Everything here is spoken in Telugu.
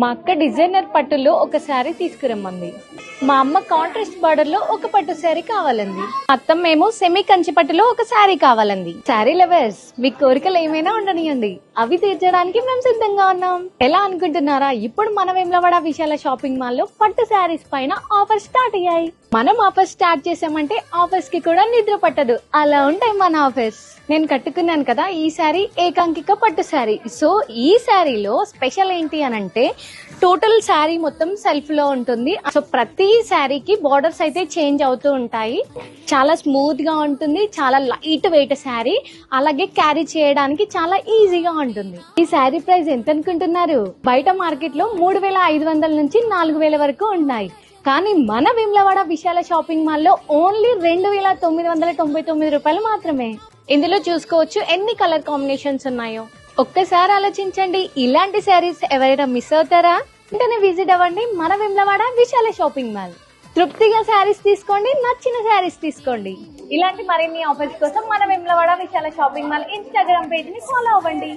మా అక్క డిజైనర్ పట్టులో ఒక శారీ తీసుకురమ్మంది. మా అమ్మ కాంట్రాస్ట్ బార్డర్ లో ఒక పట్టు శారీ కావాలంది. అత్తమ్మేమో సెమీ కంచి పట్టులో ఒక శారీ కావాలంది. శారీ లవర్స్, మీ కోరికలు ఏమైనా ఉండనియండి, అవి తీర్చడానికి మేము సిద్ధంగా ఉన్నాం. ఎలా అనుకుంటున్నారా? ఇప్పుడు మన వేములవాడ విశాల షాపింగ్ మాల్ లో పట్టు శారీస్ పైన ఆఫర్ స్టార్ట్ అయ్యాయి. మనం ఆఫర్స్ స్టార్ట్ చేసామంటే ఆఫర్స్ కి కూడా నిద్ర పట్టదు, అలా ఉంటాయి మన ఆఫర్స్. నేను కట్టుకున్నాను కదా ఈ శారీ, ఏకాంకిక పట్టు శారీ. సో ఈ శారీలో స్పెషల్ ఏంటి అని అంటే, టోటల్ శారీ మొత్తం సెల్ఫ్ లో ఉంటుంది. సో ప్రతి శారీకి బార్డర్స్ అయితే చేంజ్ అవుతూ ఉంటాయి. చాలా స్మూత్ గా ఉంటుంది, చాలా లైట్ వెయిట్ శారీ, అలాగే క్యారీ చేయడానికి చాలా ఈజీగా ఉంటుంది. ఈ శారీ ప్రైస్ ఎంత అనుకుంటున్నారు? బయట మార్కెట్ లో 3,500 నుంచి 4,000 వరకు ఉన్నాయి. కానీ మన వేములవాడ విశాల షాపింగ్ మాల్ లో ఓన్లీ 2,999 రూపాయలు మాత్రమే. ఇందులో చూసుకోవచ్చు ఎన్ని కలర్ కాంబినేషన్స్ ఉన్నాయో. ఒక్కసారి ఆలోచించండి, ఇలాంటి శారీస్ ఎవరైనా మిస్ అవుతారా? వెంటనే విజిట్ అవ్వండి మన వేములవాడ విశాల షాపింగ్ మాల్. తృప్తిగా శారీస్ తీసుకోండి, నచ్చిన శారీస్ తీసుకోండి. ఇలాంటి మరిన్ని ఆఫర్స్ కోసం మన వేములవాడ విశాల షాపింగ్ మాల్ ఇన్స్టాగ్రామ్ పేజ్ ని ఫాలో అవ్వండి.